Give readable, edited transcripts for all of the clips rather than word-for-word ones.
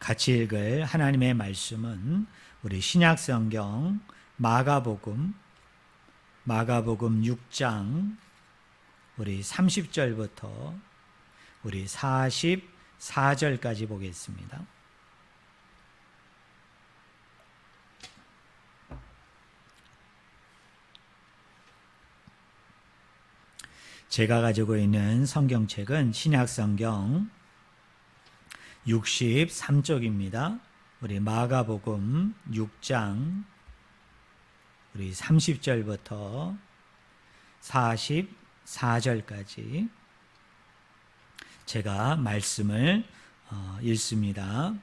같이 읽을 하나님의 말씀은 우리 신약성경 마가복음 6장 우리 30절부터 우리 44절까지 보겠습니다. 제가 가지고 있는 성경책은 신약성경 63쪽입니다. 우리 마가복음 6장 우리 30절부터 44절까지 제가 말씀을 읽습니다.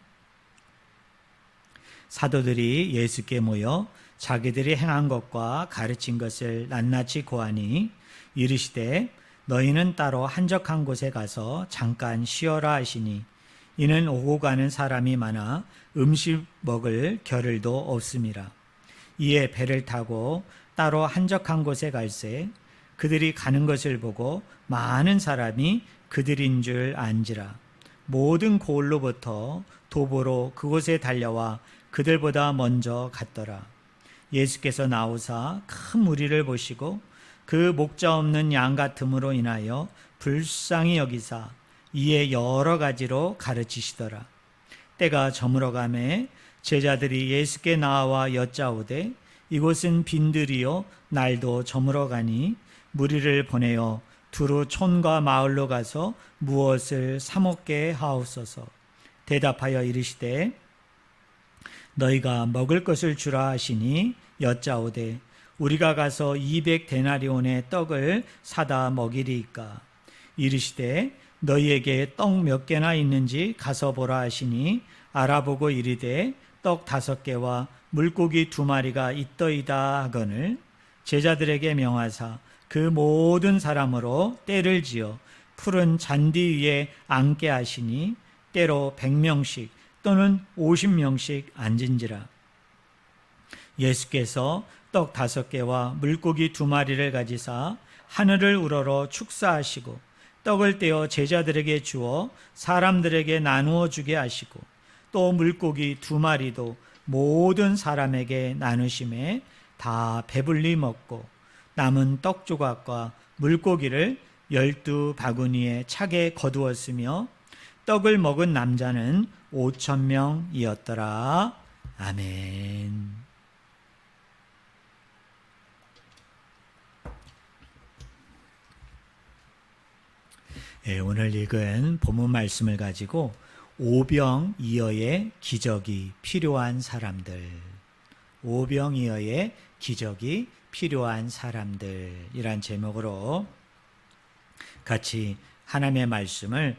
사도들이 예수께 모여 자기들이 행한 것과 가르친 것을 낱낱이 고하니 이르시되 너희는 따로 한적한 곳에 가서 잠깐 쉬어라 하시니 이는 오고 가는 사람이 많아 음식 먹을 겨를도 없음이라. 이에 배를 타고 따로 한적한 곳에 갈새 그들이 가는 것을 보고 많은 사람이 그들인 줄 안지라. 모든 고을로부터 도보로 그곳에 달려와 그들보다 먼저 갔더라. 예수께서 나오사 큰 무리를 보시고 그 목자 없는 양 같음으로 인하여 불쌍히 여기사 이에 여러 가지로 가르치시더라. 때가 저물어가매 제자들이 예수께 나와 여짜오되 이곳은 빈들이요 날도 저물어가니 무리를 보내어 두루 촌과 마을로 가서 무엇을 사 먹게 하옵소서. 대답하여 이르시되 너희가 먹을 것을 주라 하시니 여짜오되 우리가 가서 200데나리온의 떡을 사다 먹이리이까. 이르시되 너희에게 떡 몇 개나 있는지 가서 보라 하시니 알아보고 이르되 떡 5개와 물고기 2마리가 있더이다 하거늘 제자들에게 명하사 그 모든 사람으로 떼를 지어 푸른 잔디 위에 앉게 하시니 때로 100명씩 또는 50명씩 앉은지라. 예수께서 떡 5개와 물고기 2마리를 가지사 하늘을 우러러 축사하시고 떡을 떼어 제자들에게 주어 사람들에게 나누어 주게 하시고 또 물고기 2마리도 모든 사람에게 나누심에 다 배불리 먹고 남은 떡 조각과 물고기를 12바구니에 차게 거두었으며 떡을 먹은 남자는 5,000명이었더라. 아멘. 오늘 읽은 본문 말씀을 가지고 오병이어의 기적이 필요한 사람들, 오병이어의 기적이 필요한 사람들이란 제목으로 같이 하나님의 말씀을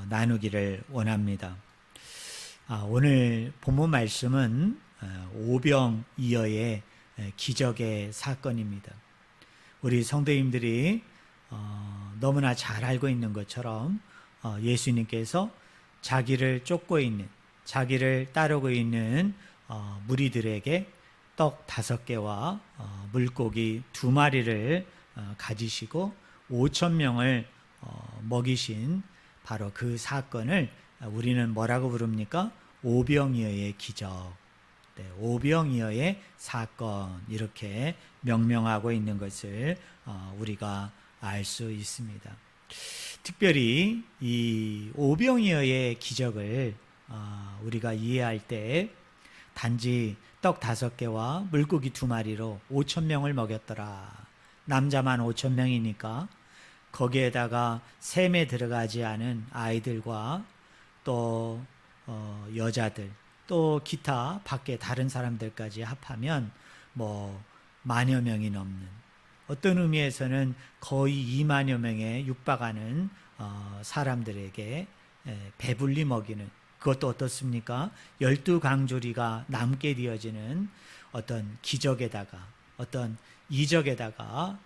나누기를 원합니다. 오늘 본문 말씀은 오병이어의 기적의 사건입니다. 우리 성도님들이 너무나 잘 알고 있는 것처럼 예수님께서 자기를 쫓고 있는, 자기를 따르고 있는 무리들에게 떡 5개와 물고기 2마리를 가지시고 5,000명을 먹이신 바로 그 사건을 우리는 뭐라고 부릅니까? 오병이어의 기적, 오병이어의 사건, 이렇게 명명하고 있는 것을 우리가 알 수 있습니다. 특별히 이 오병이어의 기적을 우리가 이해할 때 단지 떡 5개와 물고기 2마리로 5,000명을 먹였더라. 남자만 5,000명이니까 거기에다가 셈에 들어가지 않은 아이들과 또 여자들 또 기타 밖에 다른 사람들까지 합하면 뭐 10,000여 명이 넘는, 어떤 의미에서는 거의 20,000여 명에 육박하는 사람들에게 배불리 먹이는, 그것도 어떻습니까? 12강조리가 남게 되어지는 어떤 기적에다가, 어떤 이적에다가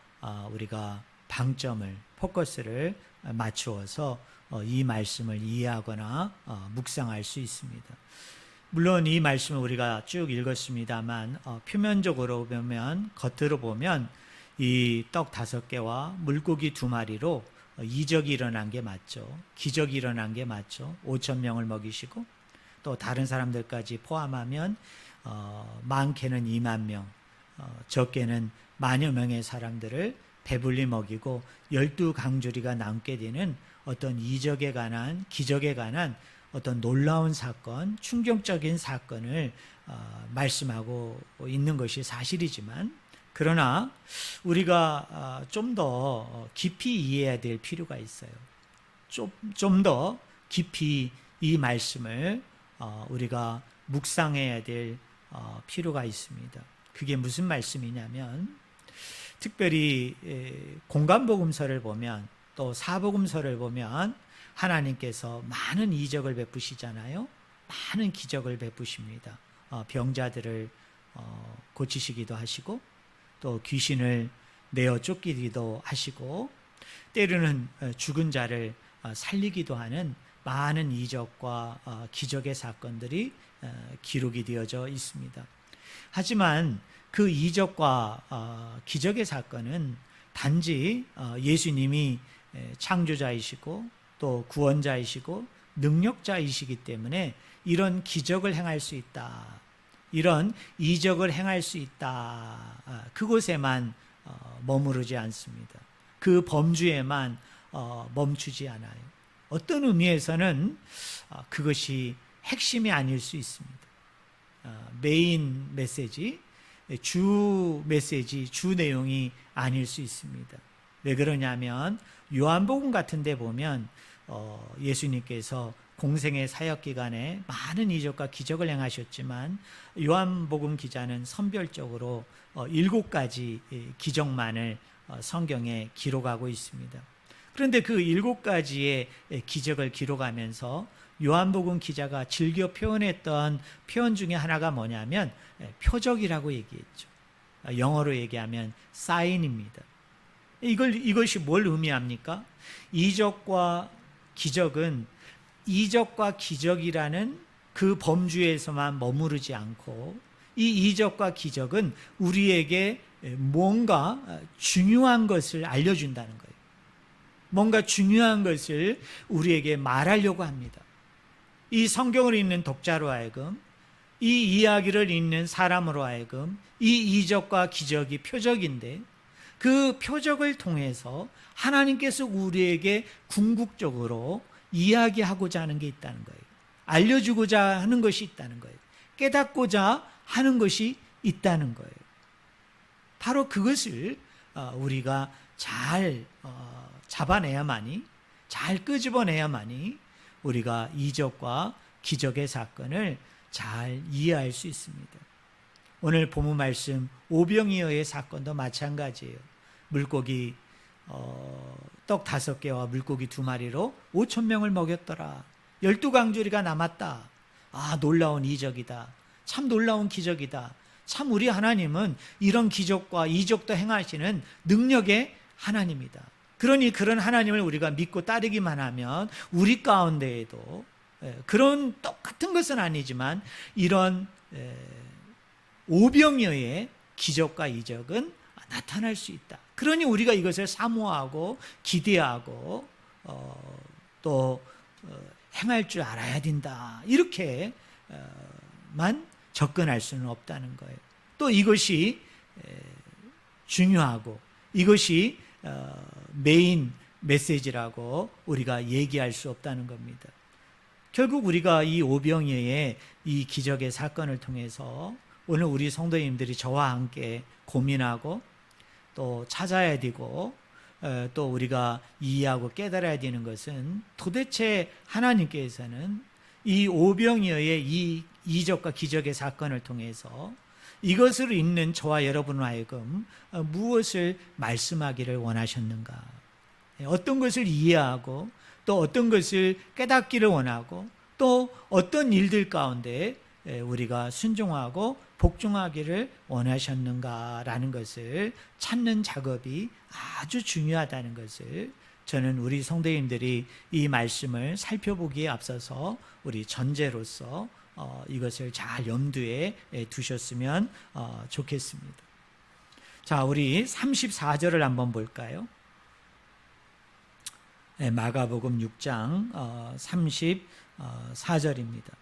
우리가 방점을, 포커스를 맞추어서 이 말씀을 이해하거나 묵상할 수 있습니다. 물론 이 말씀을 우리가 쭉 읽었습니다만 표면적으로 보면, 겉으로 보면 이 떡 5개와 물고기 2마리로 이적이 일어난 게 맞죠. 기적이 일어난 게 맞죠. 5,000명을 먹이시고 또 다른 사람들까지 포함하면 많게는 2만 명, 적게는 만여 명의 사람들을 배불리 먹이고 12강주리가 남게 되는 어떤 이적에 관한, 기적에 관한 어떤 놀라운 사건, 충격적인 사건을 말씀하고 있는 것이 사실이지만, 그러나 우리가 좀 더 깊이 이해해야 될 필요가 있어요. 좀 더 깊이 이 말씀을 우리가 묵상해야 될 필요가 있습니다. 그게 무슨 말씀이냐면, 특별히 공간복음서를 보면, 또 사복음서를 보면 하나님께서 많은 이적을 베푸시잖아요. 많은 기적을 베푸십니다. 병자들을 고치시기도 하시고, 또 귀신을 내어 쫓기기도 하시고, 때로는 죽은 자를 살리기도 하는 많은 이적과 기적의 사건들이 기록이 되어져 있습니다. 하지만 그 이적과 기적의 사건은 단지 예수님이 창조자이시고 또 구원자이시고 능력자이시기 때문에 이런 기적을 행할 수 있다, 이런 이적을 행할 수 있다, 그곳에만 머무르지 않습니다. 그 범주에만 멈추지 않아요. 어떤 의미에서는 그것이 핵심이 아닐 수 있습니다. 메인 메시지, 주 내용이 아닐 수 있습니다. 왜 그러냐면 요한복음 같은 데 보면 예수님께서 공생의 사역 기간에 많은 이적과 기적을 행하셨지만, 요한복음 기자는 선별적으로 7가지 기적만을 성경에 기록하고 있습니다. 그런데 그 7가지의 기적을 기록하면서 요한복음 기자가 즐겨 표현했던 표현 중에 하나가 뭐냐면 표적이라고 얘기했죠. 영어로 얘기하면 사인입니다. 이것이 뭘 의미합니까? 이적과 기적이라는 그 범주에서만 머무르지 않고, 이 이적과 기적은 우리에게 뭔가 중요한 것을 알려준다는 거예요. 뭔가 중요한 것을 우리에게 말하려고 합니다. 이 성경을 읽는 독자로 하여금, 이 이야기를 읽는 사람으로 하여금 이 이적과 기적이 표적인데, 그 표적을 통해서 하나님께서 우리에게 궁극적으로 이야기하고자 하는 게 있다는 거예요. 알려주고자 하는 것이 있다는 거예요. 깨닫고자 하는 것이 있다는 거예요. 바로 그것을 우리가 잘 잡아내야만이, 잘 끄집어내야만이 우리가 이적과 기적의 사건을 잘 이해할 수 있습니다. 오늘 본문 말씀 오병이어의 사건도 마찬가지예요. 물고기 떡 5개와 물고기 2마리로 5,000명을 먹였더라. 12강주리가 남았다. 놀라운 이적이다. 참 놀라운 기적이다. 참 우리 하나님은 이런 기적과 이적도 행하시는 능력의 하나님이다. 그러니 그런 하나님을 우리가 믿고 따르기만 하면 우리 가운데에도 그런 똑같은 것은 아니지만 이런 오병이어의 기적과 이적은 나타날 수 있다. 그러니 우리가 이것을 사모하고 기대하고 또 행할 줄 알아야 된다. 이렇게만 접근할 수는 없다는 거예요. 또 이것이 중요하고 이것이 메인 메시지라고 우리가 얘기할 수 없다는 겁니다. 결국 우리가 이 오병이어의 이 기적의 사건을 통해서 오늘 우리 성도님들이 저와 함께 고민하고 또 찾아야 되고 또 우리가 이해하고 깨달아야 되는 것은, 도대체 하나님께서는 이 오병이어의 이 이적과 기적의 사건을 통해서 이것을 읽는 저와 여러분을 하여금 무엇을 말씀하기를 원하셨는가, 어떤 것을 이해하고 또 어떤 것을 깨닫기를 원하고 또 어떤 일들 가운데 우리가 순종하고 복종하기를 원하셨는가라는 것을 찾는 작업이 아주 중요하다는 것을 저는 우리 성도님들이 이 말씀을 살펴보기에 앞서서 우리 전제로서 이것을 잘 염두에 두셨으면 좋겠습니다. 자, 우리 34절을 한번 볼까요? 마가복음 6장 34절입니다.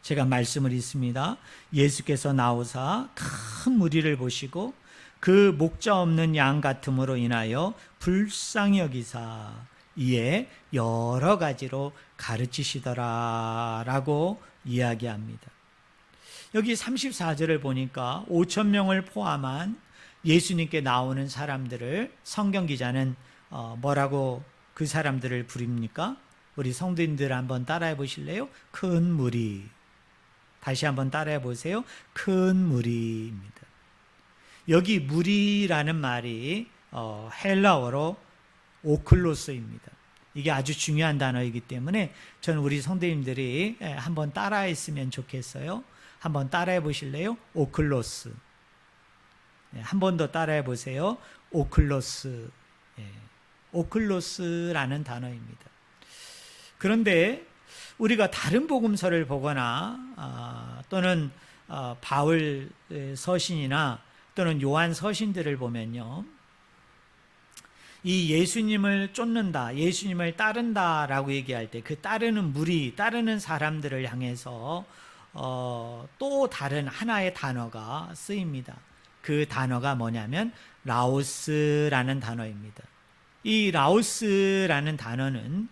제가 말씀을 읽습니다. 예수께서 나오사 큰 무리를 보시고 그 목자 없는 양 같음으로 인하여 불쌍히 여기사 이에 여러 가지로 가르치시더라라고 이야기합니다. 여기 34절을 보니까 5천 명을 포함한 예수님께 나오는 사람들을 성경 기자는 뭐라고 그 사람들을 부릅니까? 우리 성도님들 한번 따라해 보실래요? 큰 무리. 다시 한번 따라해 보세요. 큰 무리입니다. 여기 무리라는 말이 헬라어로 오클로스입니다. 이게 아주 중요한 단어이기 때문에 저는 우리 성도님들이 한번 따라했으면 좋겠어요. 한번 따라해 보실래요? 오클로스. 한 번 더 따라해 보세요. 오클로스. 오클로스라는 단어입니다. 그런데 우리가 다른 복음서를 보거나 또는 바울 서신이나 또는 요한 서신들을 보면요, 이 예수님을 쫓는다, 예수님을 따른다라고 얘기할 때 그 따르는 무리, 따르는 사람들을 향해서 또 다른 하나의 단어가 쓰입니다. 그 단어가 뭐냐면 라오스라는 단어입니다. 이 라오스라는 단어는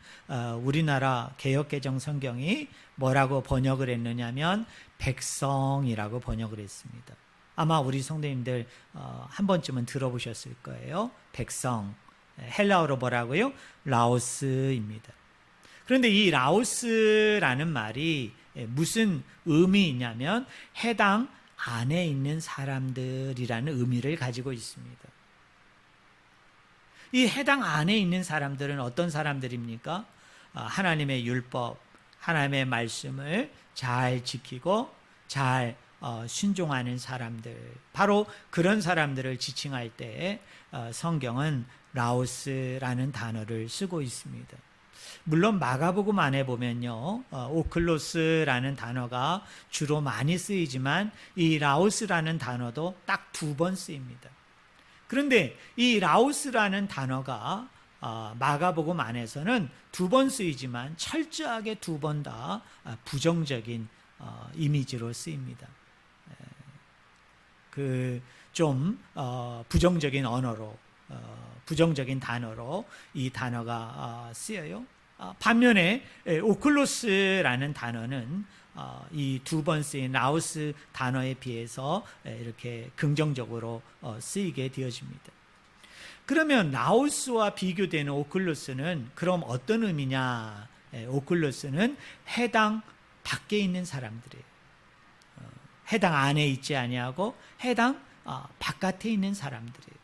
우리나라 개역개정 성경이 뭐라고 번역을 했느냐면 백성이라고 번역을 했습니다. 아마 우리 성도님들 한 번쯤은 들어보셨을 거예요. 백성. 헬라어로 뭐라고요? 라오스입니다. 그런데 이 라오스라는 말이 무슨 의미이냐면 해당 안에 있는 사람들이라는 의미를 가지고 있습니다. 이 해당 안에 있는 사람들은 어떤 사람들입니까? 하나님의 율법, 하나님의 말씀을 잘 지키고 잘 순종하는 사람들, 바로 그런 사람들을 지칭할 때 성경은 라오스라는 단어를 쓰고 있습니다. 물론 마가복음 안에 보면요, 오클로스라는 단어가 주로 많이 쓰이지만 이 라오스라는 단어도 딱 2번 쓰입니다. 그런데 이 라오스라는 단어가 마가복음 안에서는 2번 쓰이지만 철저하게 2번 다 부정적인 이미지로 쓰입니다. 부정적인 언어로, 부정적인 단어로 이 단어가 쓰여요. 반면에 오클로스라는 단어는 이 2번 쓰인 라오스 단어에 비해서 이렇게 긍정적으로 쓰이게 되어집니다. 그러면 라오스와 비교되는 오클로스는 그럼 어떤 의미냐? 오클로스는 해당 밖에 있는 사람들이에요. 해당 안에 있지 아니하고 해당 바깥에 있는 사람들이에요.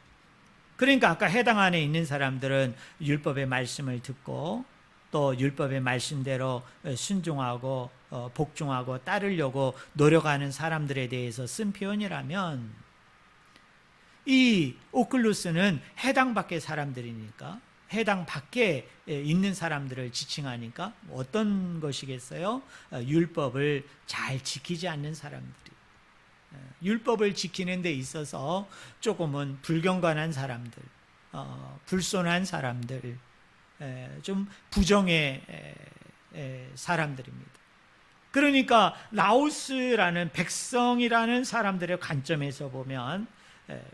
그러니까 아까 해당 안에 있는 사람들은 율법의 말씀을 듣고 또 율법의 말씀대로 순종하고 복종하고 따르려고 노력하는 사람들에 대해서 쓴 표현이라면, 이 오클루스는 해당 밖의 사람들이니까, 해당 밖에 있는 사람들을 지칭하니까 어떤 것이겠어요? 율법을 잘 지키지 않는 사람들이, 율법을 지키는 데 있어서 조금은 불경건한 사람들, 불손한 사람들, 좀 부정의 사람들입니다. 그러니까 라오스라는 백성이라는 사람들의 관점에서 보면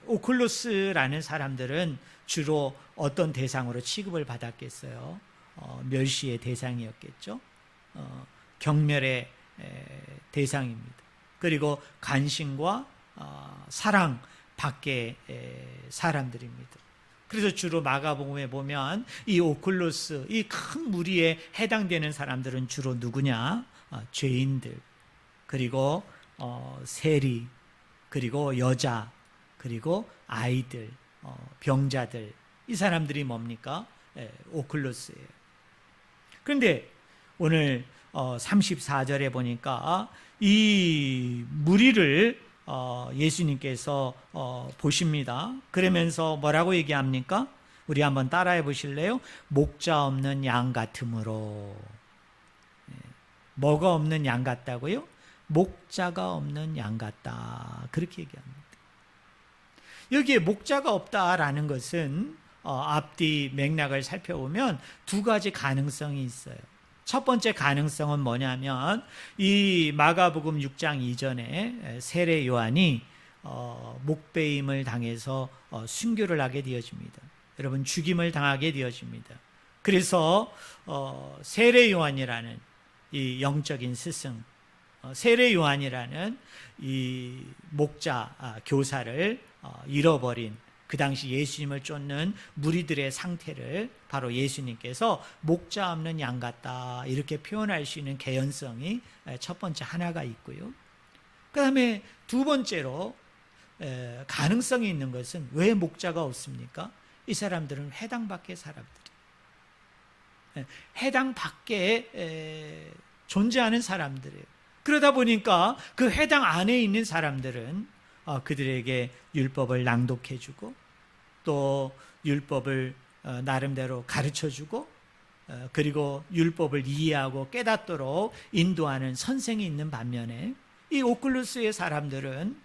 오클로스라는 사람들은 주로 어떤 대상으로 취급을 받았겠어요? 멸시의 대상이었겠죠. 경멸의 대상입니다. 그리고 관심과 사랑 밖의 사람들입니다. 그래서 주로 마가복음에 보면 이 오클로스, 이 큰 무리에 해당되는 사람들은 주로 누구냐? 죄인들, 그리고 세리, 그리고 여자, 그리고 아이들, 병자들, 이 사람들이 뭡니까? 오클로스예요. 그런데 오늘 34절에 보니까 이 무리를 예수님께서 보십니다. 그러면서 뭐라고 얘기합니까? 우리 한번 따라해 보실래요? 목자 없는 양 같으므로. 뭐가 없는 양 같다고요? 목자가 없는 양 같다. 그렇게 얘기합니다. 여기에 목자가 없다라는 것은 앞뒤 맥락을 살펴보면 2가지 가능성이 있어요. 첫 번째 가능성은 뭐냐면 이 마가복음 6장 이전에 세례 요한이 목배임을 당해서 순교를 하게 되어집니다. 여러분, 죽임을 당하게 되어집니다. 그래서 세례 요한이라는 이 영적인 스승, 세례 요한이라는 이 목자 교사를 잃어버린 그 당시 예수님을 쫓는 무리들의 상태를 바로 예수님께서 목자 없는 양 같다 이렇게 표현할 수 있는 개연성이 첫 번째 하나가 있고요. 그 다음에 두 번째로 가능성이 있는 것은 왜 목자가 없습니까? 이 사람들은 회당 밖의 사람들이에요. 회당 밖에 존재하는 사람들이에요. 그러다 보니까 그 회당 안에 있는 사람들은 그들에게 율법을 낭독해주고 또 율법을 나름대로 가르쳐주고 그리고 율법을 이해하고 깨닫도록 인도하는 선생이 있는 반면에 이 오클루스의 사람들은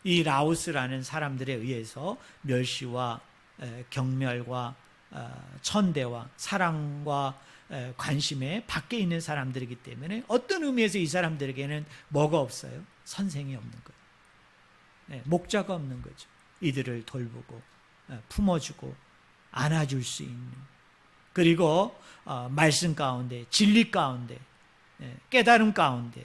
이 라오스라는 사람들에 의해서 멸시와 경멸과 천대와 사랑과 관심에 밖에 있는 사람들이기 때문에 어떤 의미에서 이 사람들에게는 뭐가 없어요? 선생이 없는 거예요. 목자가 없는 거죠. 이들을 돌보고 품어주고 안아줄 수 있는, 그리고 말씀 가운데, 진리 가운데, 깨달음 가운데,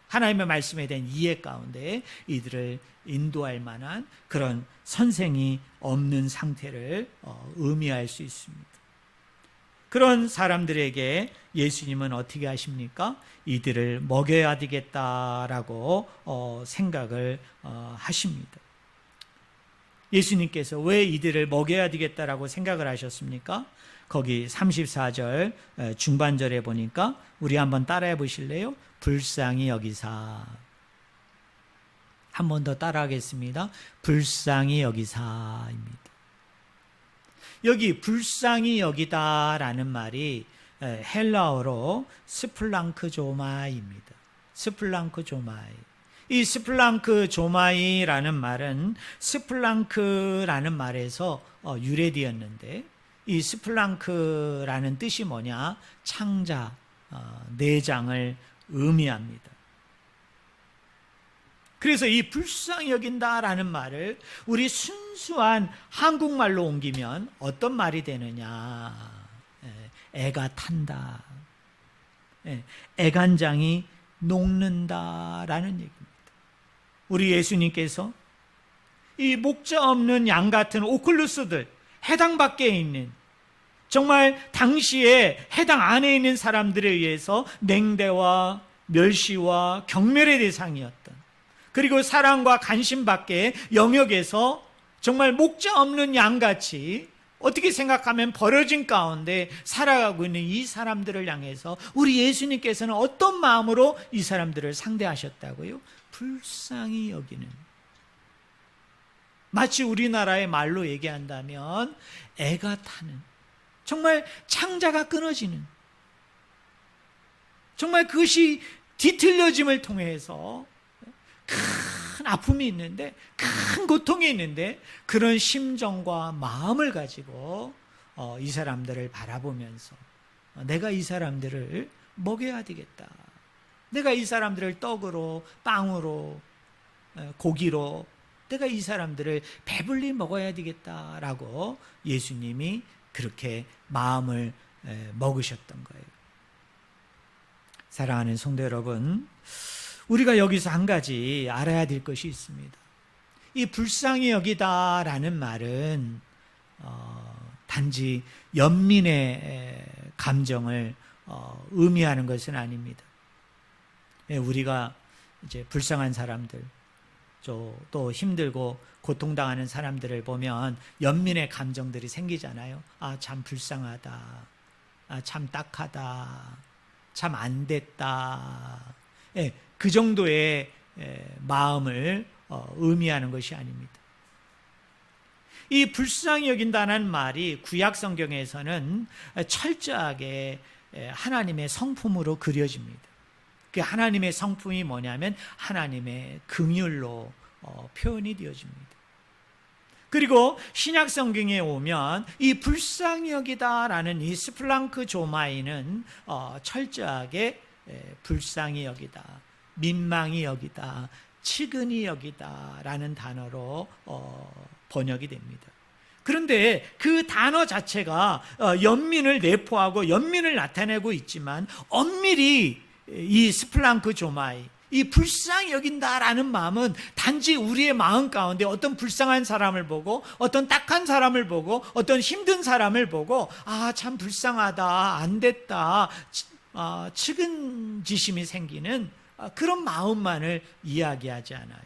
하나님의 말씀에 대한 이해 가운데 이들을 인도할 만한 그런 선생이 없는 상태를 의미할 수 있습니다. 그런 사람들에게 예수님은 어떻게 하십니까? 이들을 먹여야 되겠다라고 생각을 하십니다. 예수님께서 왜 이들을 먹여야 되겠다라고 생각을 하셨습니까? 거기 34절 중반절에 보니까 우리 한번 따라해 보실래요? 불쌍히 여기사. 한 번 더 따라하겠습니다. 불쌍히 여기사입니다. 여기 불쌍히 여기다라는 말이 헬라어로 스플랑크조마이입니다. 스플랑크조마이. 이 스플랑크조마이라는 말은 스플랑크라는 말에서 유래되었는데, 이 스플랑크라는 뜻이 뭐냐? 창자, 내장을 의미합니다. 그래서 이 불쌍히 여긴다라는 말을 우리 순수한 한국말로 옮기면 어떤 말이 되느냐? 애가 탄다. 애간장이 녹는다라는 얘기입니다. 우리 예수님께서 이 목자 없는 양 같은 오클루스들, 해당 밖에 있는, 정말 당시에 해당 안에 있는 사람들에 의해서 냉대와 멸시와 경멸의 대상이었던, 그리고 사랑과 관심 밖의 영역에서 정말 목자 없는 양같이 어떻게 생각하면 버려진 가운데 살아가고 있는 이 사람들을 향해서 우리 예수님께서는 어떤 마음으로 이 사람들을 상대하셨다고요? 불쌍히 여기는, 마치 우리나라의 말로 얘기한다면 애가 타는, 정말 창자가 끊어지는, 정말 그것이 뒤틀려짐을 통해서 큰 아픔이 있는데, 큰 고통이 있는데, 그런 심정과 마음을 가지고 이 사람들을 바라보면서 내가 이 사람들을 먹여야 되겠다, 내가 이 사람들을 떡으로, 빵으로, 고기로 내가 이 사람들을 배불리 먹어야 되겠다라고 예수님이 그렇게 마음을 먹으셨던 거예요. 사랑하는 성도 여러분, 우리가 여기서 한 가지 알아야 될 것이 있습니다. 이 불쌍히 여기다라는 말은 단지 연민의 감정을 의미하는 것은 아닙니다. 우리가 이제 불쌍한 사람들, 또 힘들고 고통당하는 사람들을 보면 연민의 감정들이 생기잖아요. 아, 참 불쌍하다. 아, 참 딱하다. 참 안 됐다. 그 정도의 마음을 의미하는 것이 아닙니다. 이 불쌍히 여긴다는 말이 구약 성경에서는 철저하게 하나님의 성품으로 그려집니다. 그 하나님의 성품이 뭐냐면 하나님의 긍휼로 표현이 되어집니다. 그리고 신약 성경에 오면 이 불쌍히 여기다라는 이 스플랑크 조마이는 철저하게 불쌍히 여기다, 민망히 여기다, 측은히 여기다라는 단어로 번역이 됩니다. 그런데 그 단어 자체가 연민을 내포하고 연민을 나타내고 있지만 엄밀히 이 스플랑크 조마이, 이 불쌍히 여긴다라는 마음은 단지 우리의 마음 가운데 어떤 불쌍한 사람을 보고, 어떤 딱한 사람을 보고, 어떤 힘든 사람을 보고, 아, 참 불쌍하다, 안 됐다, 측은지심이 생기는 그런 마음만을 이야기하지 않아요.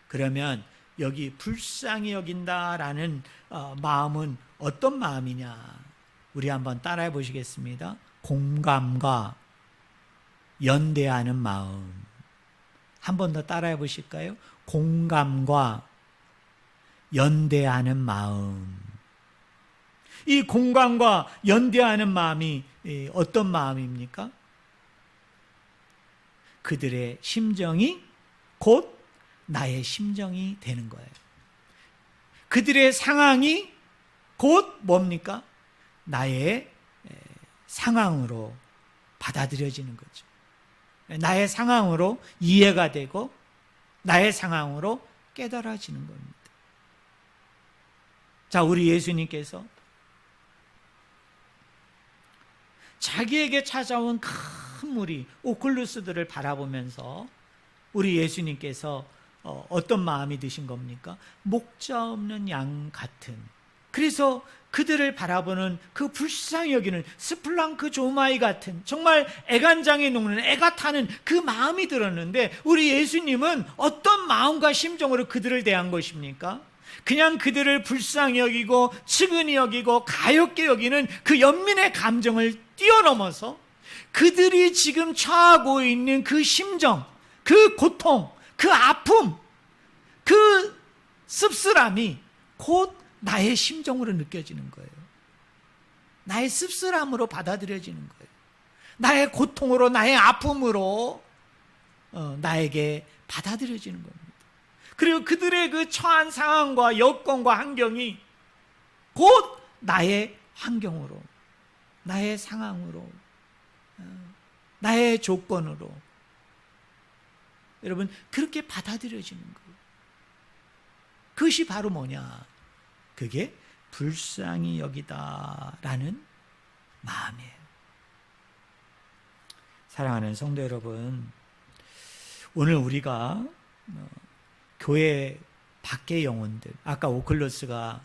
그러면 여기 불쌍히 여긴다라는 마음은 어떤 마음이냐? 우리 한번 따라해 보시겠습니다. 공감과 연대하는 마음. 한 번 더 따라해 보실까요? 공감과 연대하는 마음. 이 공감과 연대하는 마음이 어떤 마음입니까? 그들의 심정이 곧 나의 심정이 되는 거예요. 그들의 상황이 곧 뭡니까? 나의 상황으로 받아들여지는 거죠. 나의 상황으로 이해가 되고 나의 상황으로 깨달아지는 겁니다. 자, 우리 예수님께서 자기에게 찾아온 큰 무리 오클루스들을 바라보면서 우리 예수님께서 어떤 마음이 드신 겁니까? 목자 없는 양 같은, 그래서 그들을 바라보는 그 불쌍히 여기는 스플랑크 조마이 같은, 정말 애간장에 녹는, 애가 타는 그 마음이 들었는데 우리 예수님은 어떤 마음과 심정으로 그들을 대한 것입니까? 그냥 그들을 불쌍히 여기고 측은히 여기고 가엾게 여기는 그 연민의 감정을 뛰어넘어서 그들이 지금 처하고 있는 그 심정, 그 고통, 그 아픔, 그 씁쓸함이 곧 나의 심정으로 느껴지는 거예요. 나의 씁쓸함으로 받아들여지는 거예요. 나의 고통으로, 나의 아픔으로 나에게 받아들여지는 겁니다. 그리고 그들의 그 처한 상황과 여건과 환경이 곧 나의 환경으로, 나의 상황으로, 나의 조건으로 여러분 그렇게 받아들여지는 거예요. 그것이 바로 뭐냐? 그게 불쌍히 여기다라는 마음이에요. 사랑하는 성도 여러분, 오늘 우리가 교회 밖의 영혼들, 아까 오클로스가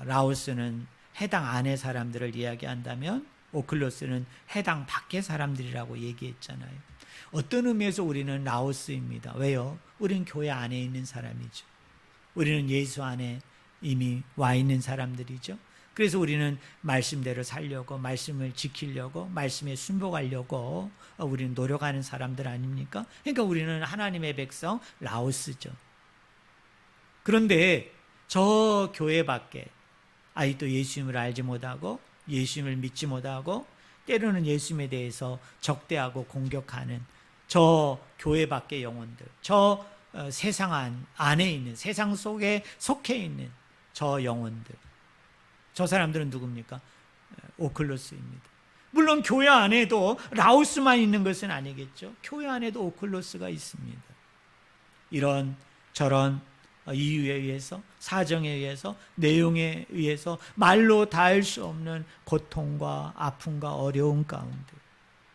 라오스는 해당 안의 사람들을 이야기한다면 오클로스는 해당 밖의 사람들이라고 얘기했잖아요. 어떤 의미에서 우리는 라오스입니다. 왜요? 우리는 교회 안에 있는 사람이죠. 우리는 예수 안에 이미 와 있는 사람들이죠. 그래서 우리는 말씀대로 살려고, 말씀을 지키려고, 말씀에 순복하려고 우리는 노력하는 사람들 아닙니까? 그러니까 우리는 하나님의 백성 라오스죠. 그런데 저 교회 밖에 아직도 예수님을 알지 못하고 예수님을 믿지 못하고 때로는 예수님에 대해서 적대하고 공격하는 저 교회 밖의 영혼들, 저 세상 안에 있는, 세상 속에 속해 있는 저 영혼들, 저 사람들은 누굽니까? 오클로스입니다. 물론 교회 안에도 라오스만 있는 것은 아니겠죠. 교회 안에도 오클로스가 있습니다. 이런 저런 이유에 의해서, 사정에 의해서, 내용에 의해서 말로 닿을 수 없는 고통과 아픔과 어려움 가운데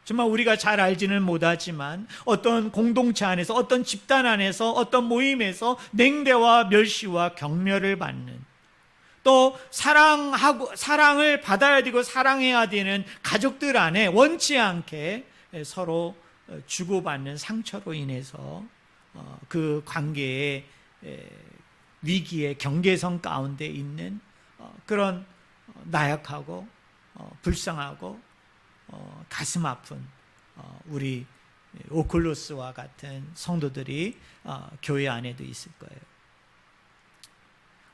정말 우리가 잘 알지는 못하지만 어떤 공동체 안에서, 어떤 집단 안에서, 어떤 모임에서 냉대와 멸시와 경멸을 받는, 또 사랑을 받아야 되고 사랑해야 되는 가족들 안에 원치 않게 서로 주고받는 상처로 인해서 그 관계의 위기의 경계선 가운데 있는 그런 나약하고 불쌍하고 가슴 아픈 우리 오클로스와 같은 성도들이 교회 안에도 있을 거예요.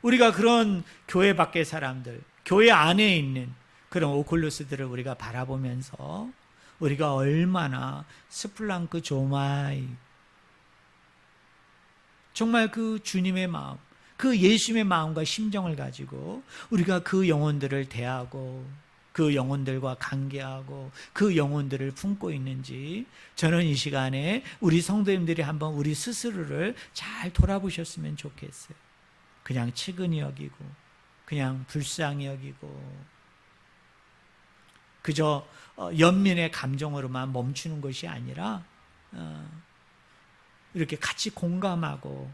우리가 그런 교회 밖의 사람들, 교회 안에 있는 그런 오클로스들을 우리가 바라보면서 우리가 얼마나 스플랑크 조마이, 정말 그 주님의 마음, 그 예수님의 마음과 심정을 가지고 우리가 그 영혼들을 대하고 그 영혼들과 관계하고 그 영혼들을 품고 있는지 저는 이 시간에 우리 성도님들이 한번 우리 스스로를 잘 돌아보셨으면 좋겠어요. 그냥 측은히 여기고 그냥 불쌍히 여기고 그저 연민의 감정으로만 멈추는 것이 아니라 이렇게 같이 공감하고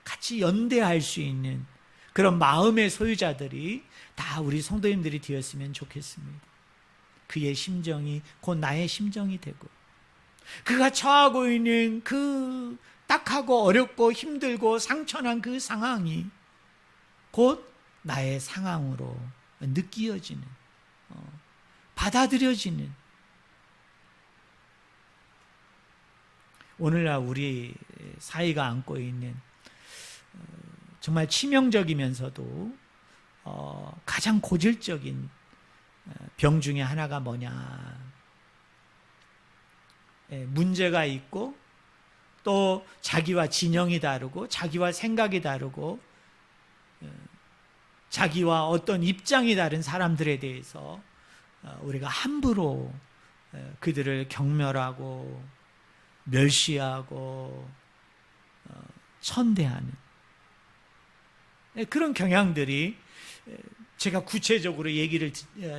같이 연대할 수 있는 그런 마음의 소유자들이 다 우리 성도님들이 되었으면 좋겠습니다. 그의 심정이 곧 나의 심정이 되고 그가 처하고 있는 그 딱하고 어렵고 힘들고 상처난 그 상황이 곧 나의 상황으로 느끼어지는 받아들여지는 오늘날 우리 사회가 안고 있는 정말 치명적이면서도 가장 고질적인 병 중에 하나가 뭐냐? 문제가 있고 또 자기와 진영이 다르고 자기와 생각이 다르고 자기와 어떤 입장이 다른 사람들에 대해서 우리가 함부로 그들을 경멸하고 멸시하고 천대하는 그런 경향들이 제가 구체적으로 얘기를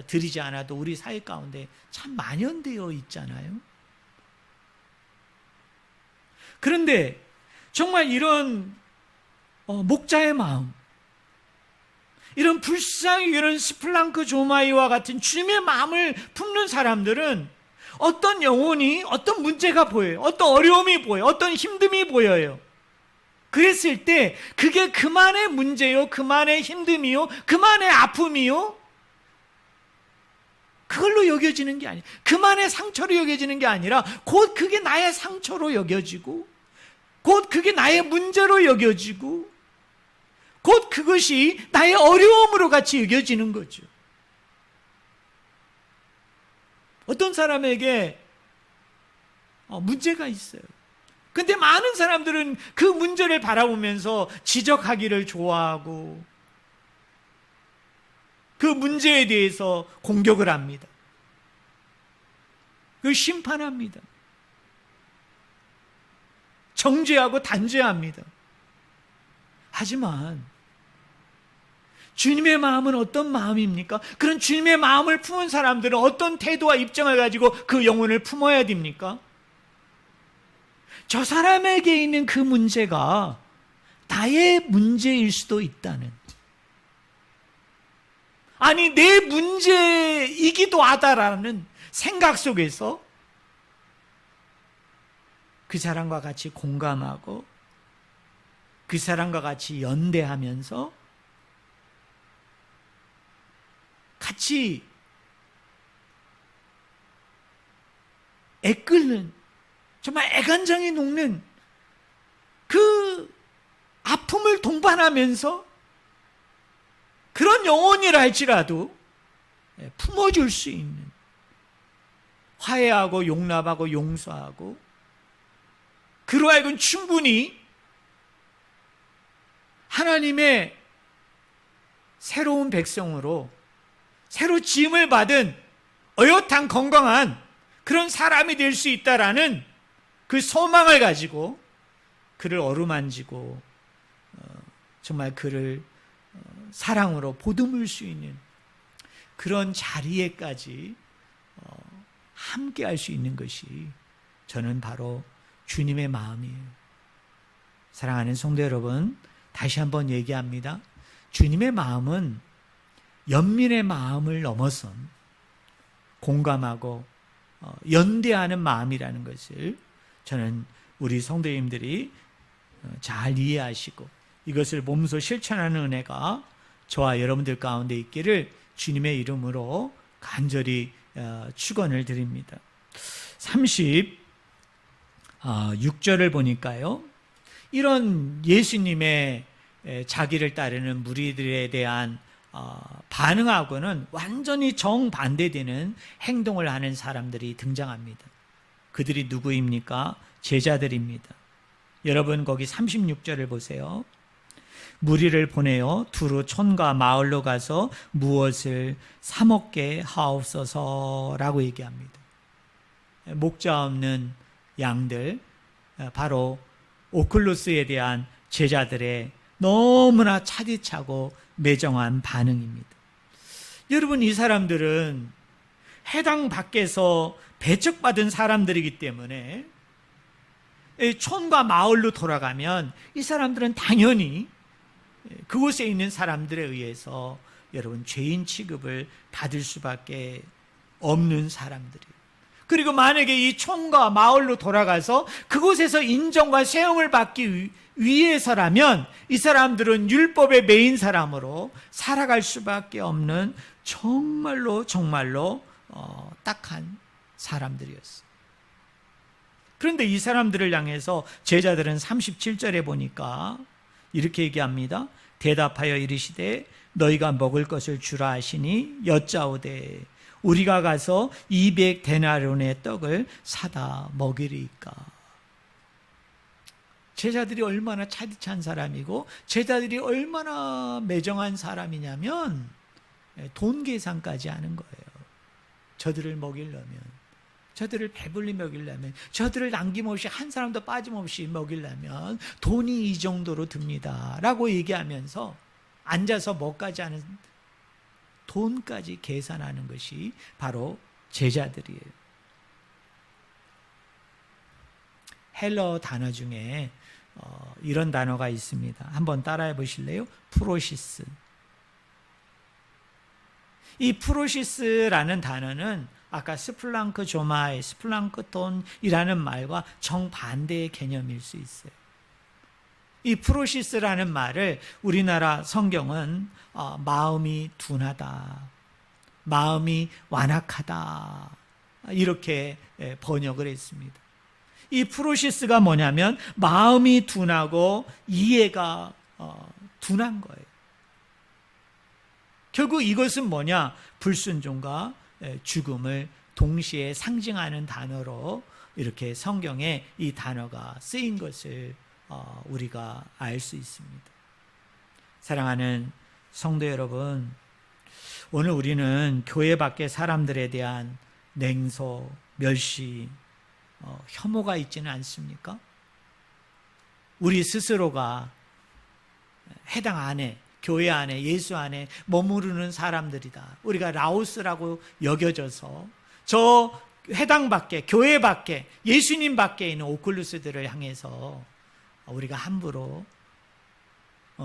드리지 않아도 우리 사회 가운데 참 만연되어 있잖아요. 그런데 정말 이런 목자의 마음, 이런 불쌍히 여기는 스플랑크 조마이와 같은 주님의 마음을 품는 사람들은 어떤 영혼이 어떤 문제가 보여요. 어떤 어려움이 보여요. 어떤 힘듦이 보여요. 그랬을 때 그게 그만의 문제요, 그만의 힘듦이요, 그만의 아픔이요, 그걸로 여겨지는 게 아니에요. 그만의 상처로 여겨지는 게 아니라 곧 그게 나의 상처로 여겨지고 곧 그게 나의 문제로 여겨지고 곧 그것이 나의 어려움으로 같이 여겨지는 거죠. 어떤 사람에게 문제가 있어요. 근데 많은 사람들은 그 문제를 바라보면서 지적하기를 좋아하고 그 문제에 대해서 공격을 합니다. 그걸 심판합니다. 정죄하고 단죄합니다. 하지만 주님의 마음은 어떤 마음입니까? 그런 주님의 마음을 품은 사람들은 어떤 태도와 입장을 가지고 그 영혼을 품어야 됩니까? 저 사람에게 있는 그 문제가 나의 문제일 수도 있다는, 아니 내 문제이기도 하다라는 생각 속에서 그 사람과 같이 공감하고 그 사람과 같이 연대하면서 같이 애끓는, 정말 애간장이 녹는 그 아픔을 동반하면서 그런 영혼이라 할지라도 품어줄 수 있는, 화해하고 용납하고 용서하고 그로 하여금 충분히 하나님의 새로운 백성으로 새로 지음을 받은 어엿한 건강한 그런 사람이 될 수 있다라는 그 소망을 가지고 그를 어루만지고 정말 그를 사랑으로 보듬을 수 있는 그런 자리에까지 함께 할 수 있는 것이 저는 바로 주님의 마음이에요. 사랑하는 성도 여러분, 다시 한번 얘기합니다. 주님의 마음은 연민의 마음을 넘어선 공감하고 연대하는 마음이라는 것을 저는 우리 성도님들이 잘 이해하시고 이것을 몸소 실천하는 은혜가 저와 여러분들 가운데 있기를 주님의 이름으로 간절히 축원을 드립니다. 36절을 보니까요, 이런 예수님의 자기를 따르는 무리들에 대한 반응하고는 완전히 정반대되는 행동을 하는 사람들이 등장합니다. 그들이 누구입니까? 제자들입니다. 여러분 거기 36절을 보세요. 무리를 보내어 두루 촌과 마을로 가서 무엇을 사 먹게 하옵소서라고 얘기합니다. 목자 없는 양들, 바로 오클루스에 대한 제자들의 너무나 차디차고 매정한 반응입니다. 여러분, 이 사람들은 해당 밖에서 배척받은 사람들이기 때문에 촌과 마을로 돌아가면 이 사람들은 당연히 그곳에 있는 사람들에 의해서 여러분 죄인 취급을 받을 수밖에 없는 사람들이에요. 그리고 만약에 이 촌과 마을로 돌아가서 그곳에서 인정과 세움을 받기 위해서라면 이 사람들은 율법의 메인 사람으로 살아갈 수밖에 없는 정말로 딱한 사람들이었어요. 그런데 이 사람들을 향해서 제자들은 37절에 보니까 이렇게 얘기합니다. 대답하여 이르시되 너희가 먹을 것을 주라 하시니 여짜오되 우리가 가서 200데나리온의 떡을 사다 먹이리이까. 제자들이 얼마나 차디찬 사람이고 제자들이 얼마나 매정한 사람이냐면 돈 계산까지 하는 거예요. 저들을 먹이려면, 저들을 배불리 먹이려면, 저들을 남김없이 한 사람도 빠짐없이 먹이려면 돈이 이 정도로 듭니다 라고 얘기하면서 앉아서 뭐까지 하는, 돈까지 계산하는 것이 바로 제자들이에요. 헬러 단어 중에 이런 단어가 있습니다. 한번 따라해 보실래요? 프로시스. 이 프로시스라는 단어는 아까 스플랑크 조마이, 스플랑크 돈이라는 말과 정반대의 개념일 수 있어요. 이 프로시스라는 말을 우리나라 성경은 마음이 둔하다, 마음이 완악하다 이렇게 번역을 했습니다. 이 프로시스가 뭐냐면 마음이 둔하고 이해가 둔한 거예요. 결국 이것은 뭐냐? 불순종과 죽음을 동시에 상징하는 단어로 이렇게 성경에 이 단어가 쓰인 것을 우리가 알 수 있습니다. 사랑하는 성도 여러분, 오늘 우리는 교회 밖의 사람들에 대한 냉소, 멸시, 혐오가 있지는 않습니까? 우리 스스로가 해당 안에, 교회 안에, 예수 안에 머무르는 사람들이다. 우리가 라오스라고 여겨져서 저 해당 밖에, 교회 밖에, 예수님 밖에 있는 오클루스들을 향해서 우리가 함부로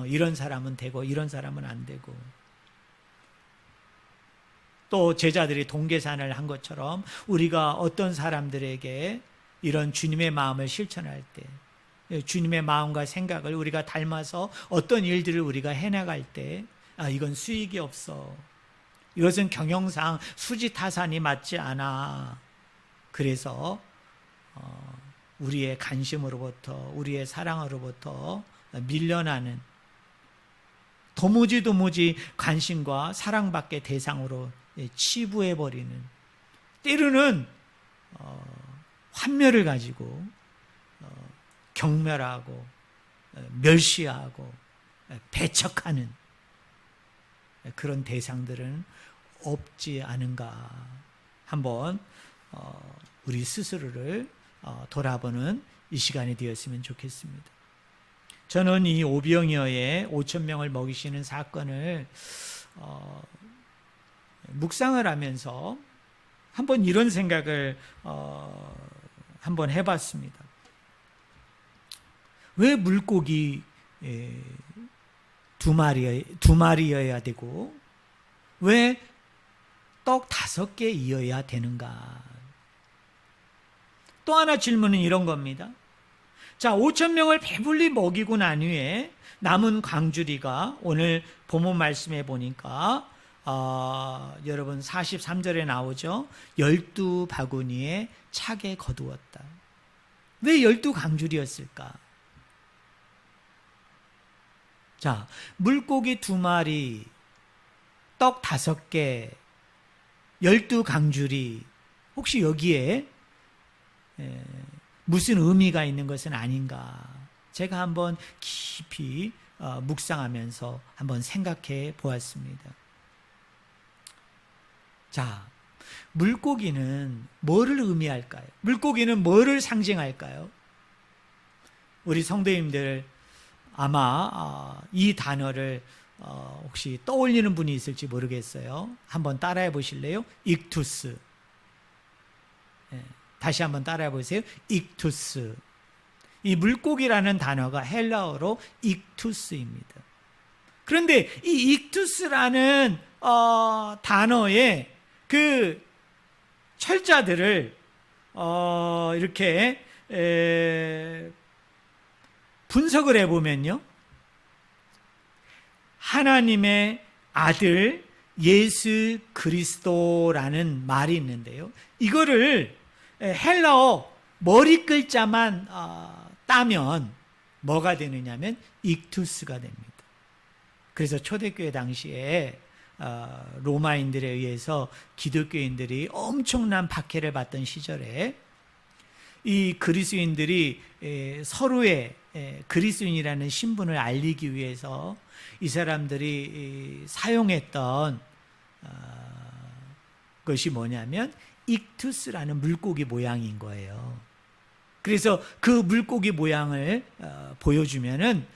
이런 사람은 되고 이런 사람은 안 되고, 또 제자들이 동계산을 한 것처럼 우리가 어떤 사람들에게 이런 주님의 마음을 실천할 때, 주님의 마음과 생각을 우리가 닮아서 어떤 일들을 우리가 해나갈 때, 이건 수익이 없어, 이것은 경영상 수지타산이 맞지 않아, 그래서 우리의 관심으로부터, 우리의 사랑으로부터 밀려나는, 도무지 관심과 사랑밖에 대상으로 치부해버리는, 때로는 환멸을 가지고 경멸하고 멸시하고 배척하는 그런 대상들은 없지 않은가. 한번 우리 스스로를 돌아보는 이 시간이 되었으면 좋겠습니다. 저는 이 오병이어의 5,000명을 먹이시는 사건을 묵상을 하면서 한번 이런 생각을 한번 해봤습니다. 왜 물고기 두 마리여야 되고 왜 떡 5개이어야 되는가? 또 하나 질문은 이런 겁니다. 자, 5,000명을 배불리 먹이고 난 후에 남은 광주리가 오늘 본문 말씀에 보니까 여러분 43절에 나오죠. 12바구니에 차게 거두었다. 왜 12강줄이었을까? 자, 물고기 2마리, 떡 5개, 12강줄이 혹시 여기에 무슨 의미가 있는 것은 아닌가? 제가 한번 깊이 묵상하면서 한번 생각해 보았습니다. 자, 물고기는 뭐를 의미할까요? 물고기는 뭐를 상징할까요? 우리 성도님들 아마 이 단어를 혹시 떠올리는 분이 있을지 모르겠어요. 한번 따라해 보실래요? 익투스. 다시 한번 따라해 보세요. 익투스. 이 물고기라는 단어가 헬라어로 익투스입니다. 그런데 이 익투스라는 단어의 그 철자들을 이렇게 분석을 해보면요, 하나님의 아들 예수 그리스도라는 말이 있는데요, 이거를 헬라어 머리 글자만 따면 뭐가 되느냐면 익투스가 됩니다. 그래서 초대교회 당시에 로마인들에 의해서 기독교인들이 엄청난 박해를 받던 시절에 이 그리스도인들이 서로의 그리스도인이라는 신분을 알리기 위해서 이 사람들이 사용했던 것이 뭐냐면 익투스라는 물고기 모양인 거예요. 그래서 그 물고기 모양을 보여주면은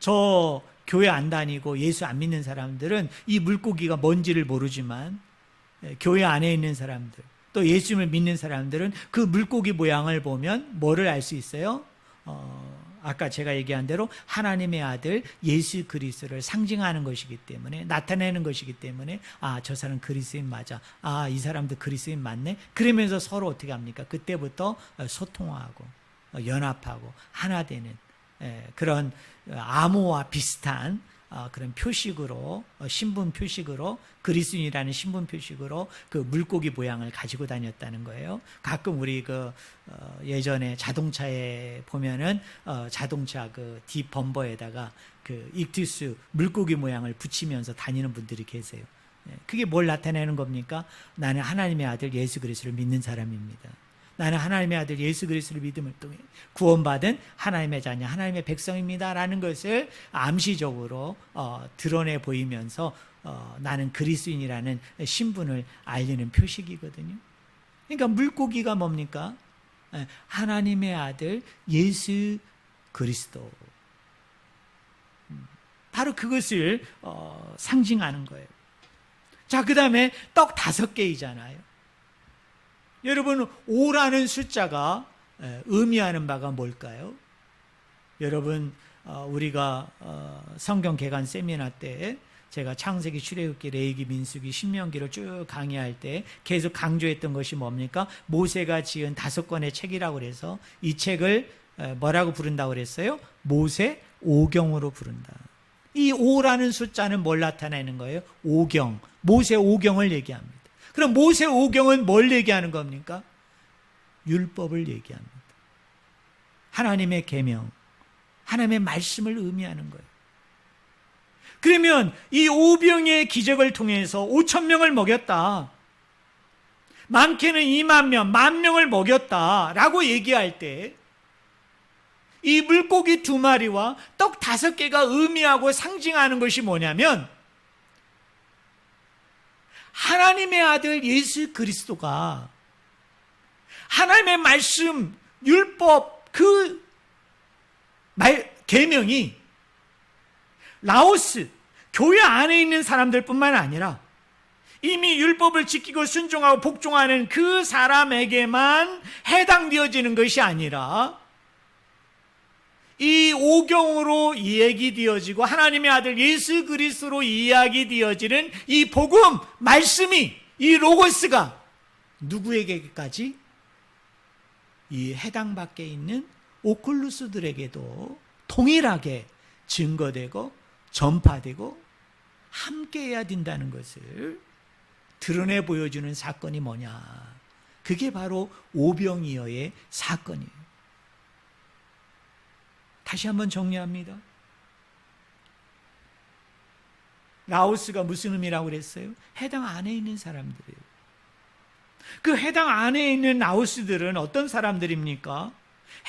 저 교회 안 다니고 예수 안 믿는 사람들은 이 물고기가 뭔지를 모르지만 교회 안에 있는 사람들, 또 예수님을 믿는 사람들은 그 물고기 모양을 보면 뭐를 알 수 있어요? 아까 제가 얘기한 대로 하나님의 아들 예수 그리스도를 상징하는 것이기 때문에, 나타내는 것이기 때문에, 아, 저 사람 그리스도인 맞아, 아, 이 사람도 그리스도인 맞네, 그러면서 서로 어떻게 합니까? 그때부터 소통하고 연합하고 하나 되는 그런 암호와 비슷한 그런 표식으로, 신분 표식으로, 그리스도인이라는 신분 표식으로 그 물고기 모양을 가지고 다녔다는 거예요. 가끔 우리 예전에 자동차에 보면은 자동차 그 뒷범버에다가 그 익투스 물고기 모양을 붙이면서 다니는 분들이 계세요. 그게 뭘 나타내는 겁니까? 나는 하나님의 아들 예수 그리스도를 믿는 사람입니다. 나는 하나님의 아들 예수 그리스도를 믿음을 통해 구원받은 하나님의 자녀, 하나님의 백성입니다라는 것을 암시적으로 드러내 보이면서 나는 그리스도인이라는 신분을 알리는 표식이거든요. 그러니까 물고기가 뭡니까? 하나님의 아들 예수 그리스도. 바로 그것을 상징하는 거예요. 자, 그 다음에 떡 5개이잖아요. 여러분, 5라는 숫자가 의미하는 바가 뭘까요? 여러분, 우리가 성경 개관 세미나 때 제가 창세기, 출애굽기, 레위기, 민수기, 신명기를 쭉 강의할 때 계속 강조했던 것이 뭡니까? 모세가 지은 5권의 책이라고 그래서 이 책을 뭐라고 부른다고 그랬어요? 모세 오경으로 부른다. 이 5라는 숫자는 뭘 나타내는 거예요? 오경, 모세 오경을 얘기합니다. 그럼 모세 오경은 뭘 얘기하는 겁니까? 율법을 얘기합니다. 하나님의 계명, 하나님의 말씀을 의미하는 거예요. 그러면 이 오병의 기적을 통해서 5,000명을 먹였다, 많게는 2만 명, 10,000명을 먹였다라고 얘기할 때 이 물고기 2마리와 떡 5개가 의미하고 상징하는 것이 뭐냐면 하나님의 아들 예수 그리스도가 하나님의 말씀, 율법, 그 계명이 라오스, 교회 안에 있는 사람들뿐만 아니라 이미 율법을 지키고 순종하고 복종하는 그 사람에게만 해당되어지는 것이 아니라 이 오경으로 이야기되어지고 하나님의 아들 예수 그리스도로 이야기되어지는 이 복음, 말씀이, 이 로고스가 누구에게까지? 이 해당 밖에 있는 오클루스들에게도 동일하게 증거되고 전파되고 함께해야 된다는 것을 드러내 보여주는 사건이 뭐냐? 그게 바로 오병이어의 사건이에요. 다시 한번 정리합니다. 라오스가 무슨 의미라고 그랬어요? 해당 안에 있는 사람들이에요. 그 해당 안에 있는 라오스들은 어떤 사람들입니까?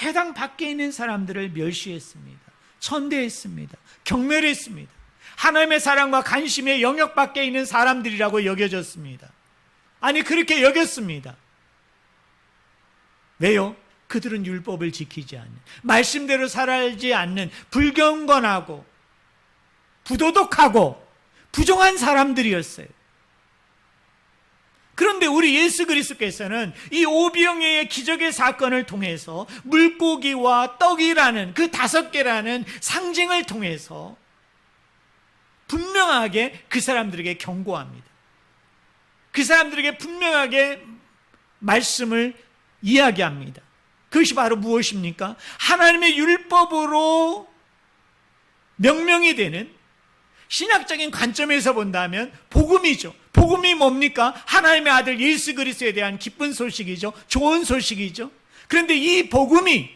해당 밖에 있는 사람들을 멸시했습니다. 천대했습니다. 경멸했습니다. 하나님의 사랑과 관심의 영역 밖에 있는 사람들이라고 여겨졌습니다. 아니, 그렇게 여겼습니다. 왜요? 그들은 율법을 지키지 않는, 말씀대로 살지 않는 불경건하고 부도덕하고 부정한 사람들이었어요. 그런데 우리 예수 그리스도께서는 이 오병이어의 기적의 사건을 통해서 물고기와 떡이라는 그 5개라는 상징을 통해서 분명하게 그 사람들에게 경고합니다. 그 사람들에게 분명하게 말씀을 이야기합니다. 그것이 바로 무엇입니까? 하나님의 율법으로 명명이 되는, 신학적인 관점에서 본다면 복음이죠. 복음이 뭡니까? 하나님의 아들 예수 그리스도에 대한 기쁜 소식이죠. 좋은 소식이죠. 그런데 이 복음이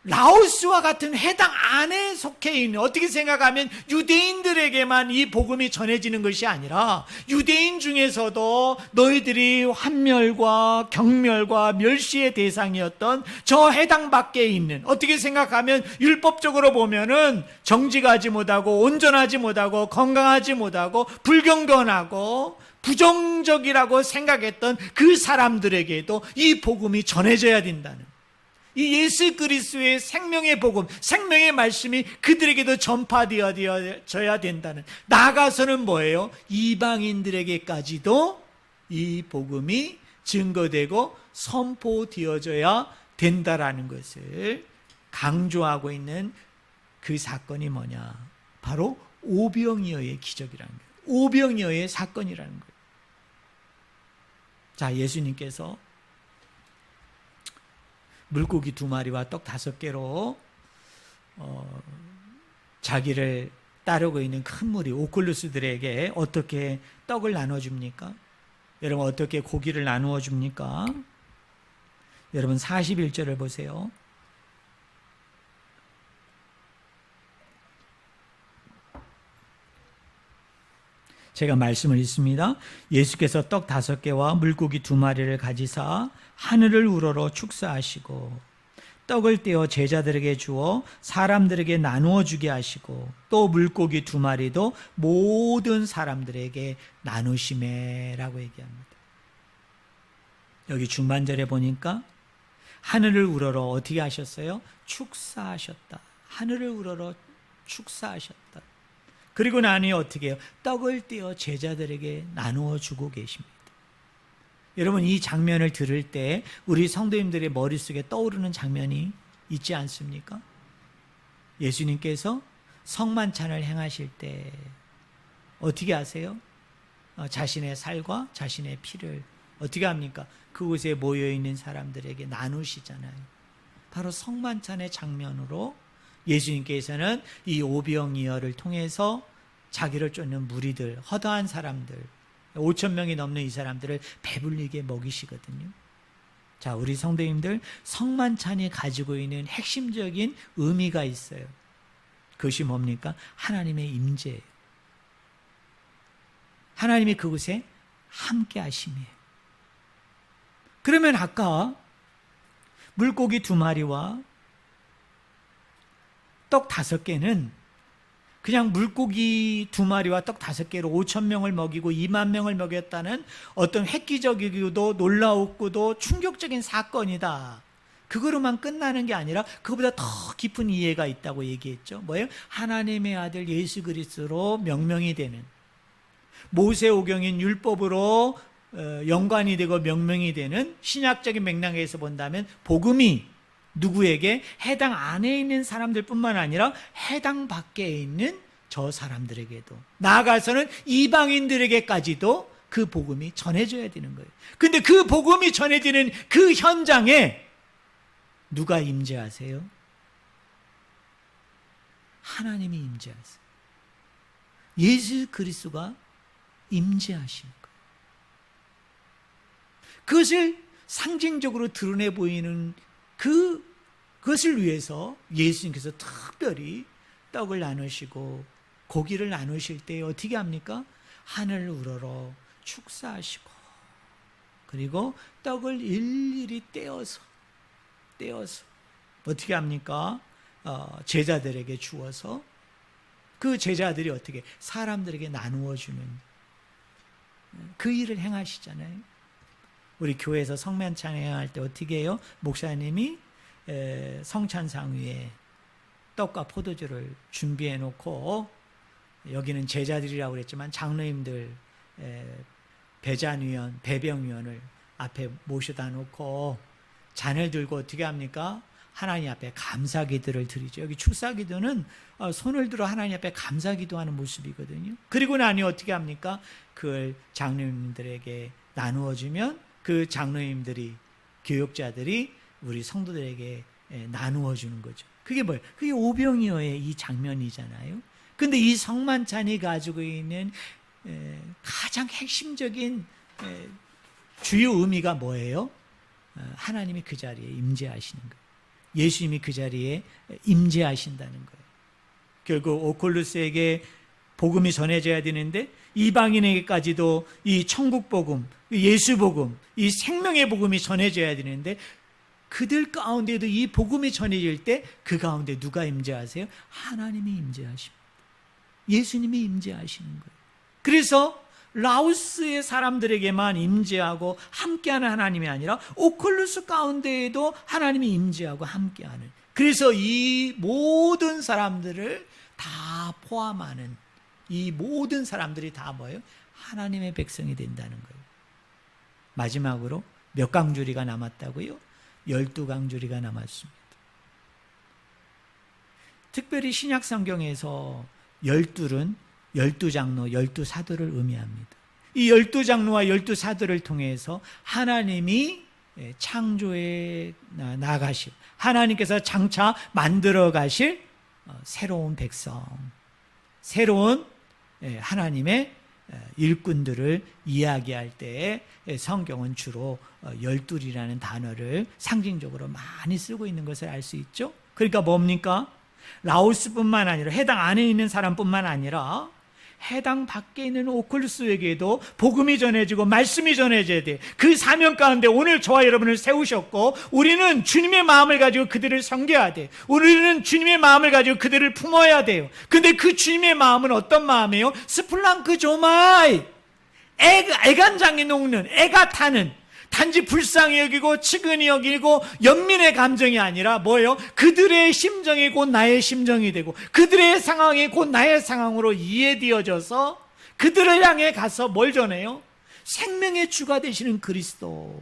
라오스와 같은 해당 안에 속해 있는, 어떻게 생각하면 유대인들에게만 이 복음이 전해지는 것이 아니라 유대인 중에서도 너희들이 환멸과 경멸과 멸시의 대상이었던 저 해당 밖에 있는, 어떻게 생각하면 율법적으로 보면은 정직하지 못하고 온전하지 못하고 건강하지 못하고 불경건하고 부정적이라고 생각했던 그 사람들에게도 이 복음이 전해져야 된다는, 이 예수 그리스도의 생명의 복음, 생명의 말씀이 그들에게도 전파되어져야 된다는, 나아가서는 뭐예요? 이방인들에게까지도 이 복음이 증거되고 선포되어져야 된다라는 것을 강조하고 있는 그 사건이 뭐냐? 바로 오병이어의 기적이라는 거예요. 오병이어의 사건이라는 거예요. 자, 예수님께서 물고기 2마리와 떡 5개로 자기를 따르고 있는 큰 무리 오클루스들에게 어떻게 떡을 나눠줍니까? 여러분, 어떻게 고기를 나누어 줍니까? 여러분, 41절을 보세요. 제가 말씀을 읽습니다. 예수께서 떡 5개와 물고기 2마리를 가지사 하늘을 우러러 축사하시고 떡을 떼어 제자들에게 주어 사람들에게 나누어 주게 하시고 또 물고기 2마리도 모든 사람들에게 나누시매라고 얘기합니다. 여기 중반절에 보니까 하늘을 우러러 어떻게 하셨어요? 축사하셨다. 하늘을 우러러 축사하셨다. 그리고 나니 어떻게 해요? 떡을 떼어 제자들에게 나누어 주고 계십니다. 여러분, 이 장면을 들을 때 우리 성도님들의 머릿속에 떠오르는 장면이 있지 않습니까? 예수님께서 성만찬을 행하실 때 어떻게 하세요? 자신의 살과 자신의 피를 어떻게 합니까? 그곳에 모여있는 사람들에게 나누시잖아요. 바로 성만찬의 장면으로 예수님께서는 이 오병이어를 통해서 자기를 쫓는 무리들, 허다한 사람들, 5,000명이 넘는 이 사람들을 배불리게 먹이시거든요. 자, 우리 성도님들, 성만찬이 가지고 있는 핵심적인 의미가 있어요. 그것이 뭡니까? 하나님의 임재예요. 하나님이 그곳에 함께 하심이에요. 그러면 아까 물고기 2마리와 떡 5개는 그냥 물고기 2마리와 떡 5개로 5,000명을 먹이고 2만 명을 먹였다는 어떤 획기적이고도 놀라웠고도 충격적인 사건이다. 그거로만 끝나는 게 아니라 그거보다 더 깊은 이해가 있다고 얘기했죠. 뭐예요? 하나님의 아들 예수 그리스도로 명명이 되는, 모세오경인 율법으로 연관이 되고 명명이 되는, 신약적인 맥락에서 본다면 복음이 누구에게? 해당 안에 있는 사람들뿐만 아니라 해당 밖에 있는 저 사람들에게도, 나아가서는 이방인들에게까지도 그 복음이 전해져야 되는 거예요. 근데 그 복음이 전해지는 그 현장에 누가 임재하세요? 하나님이 임재하세요. 예수 그리스도가 임재하시는 거예요. 그것을 상징적으로 드러내 보이는 그것을 위해서 예수님께서 특별히 떡을 나누시고 고기를 나누실 때 어떻게 합니까? 하늘을 우러러 축사하시고, 그리고 떡을 일일이 떼어서 어떻게 합니까? 제자들에게 주어서 그 제자들이 어떻게 사람들에게 나누어 주는 그 일을 행하시잖아요. 우리 교회에서 성만 찬양할 때 어떻게 해요? 목사님이 성찬상 위에 떡과 포도주를 준비해 놓고, 여기는 제자들이라고 그랬지만 장로님들, 배잔위원, 배병위원을 앞에 모셔다 놓고 잔을 들고 어떻게 합니까? 하나님 앞에 감사기도를 드리죠. 여기 축사기도는 손을 들어 하나님 앞에 감사기도하는 모습이거든요. 그리고 나니 어떻게 합니까? 그걸 장로님들에게 나누어주면 그 장로님들이, 교육자들이 우리 성도들에게 나누어주는 거죠. 그게 뭐예요? 그게 오병이어의 이 장면이잖아요. 근데 이 성만찬이 가지고 있는 가장 핵심적인 주요 의미가 뭐예요? 하나님이 그 자리에 임재하시는 거예요. 예수님이 그 자리에 임재하신다는 거예요. 결국 오콜루스에게 복음이 전해져야 되는데 이방인에게까지도 이 천국 복음, 예수 복음, 이 생명의 복음이 전해져야 되는데 그들 가운데도 이 복음이 전해질 때 그 가운데 누가 임재하세요? 하나님이 임재하십니다. 예수님이 임재하시는 거예요. 그래서 라오스의 사람들에게만 임재하고 함께하는 하나님이 아니라 오클루스 가운데에도 하나님이 임재하고 함께하는, 그래서 이 모든 사람들을 다 포함하는, 이 모든 사람들이 다 뭐예요? 하나님의 백성이 된다는 거예요. 마지막으로 몇 강주리가 남았다고요? 12강주리가 남았습니다. 특별히 신약 성경에서 12은 12장로, 12사도를 의미합니다. 이 12장로와 12사도를 통해서 하나님이 창조에 나가실, 하나님께서 장차 만들어 가실 새로운 백성, 새로운 하나님의 일꾼들을 이야기할 때 성경은 주로 12이라는 단어를 상징적으로 많이 쓰고 있는 것을 알 수 있죠. 그러니까 뭡니까? 라오스뿐만 아니라, 해당 안에 있는 사람뿐만 아니라 해당 밖에 있는 오클루스에게도 복음이 전해지고 말씀이 전해져야 돼. 그 사명 가운데 오늘 저와 여러분을 세우셨고, 우리는 주님의 마음을 가지고 그들을 섬겨야 돼. 우리는 주님의 마음을 가지고 그들을 품어야 돼요. 근데 그 주님의 마음은 어떤 마음이에요? 스플랑크 조마이, 애간장에 녹는, 애가 타는, 단지 불쌍히 여기고 측은히 여기고 연민의 감정이 아니라 뭐예요? 그들의 심정이 곧 나의 심정이 되고 그들의 상황이 곧 나의 상황으로 이해되어져서 그들을 향해 가서 뭘 전해요? 생명의 주가 되시는 그리스도,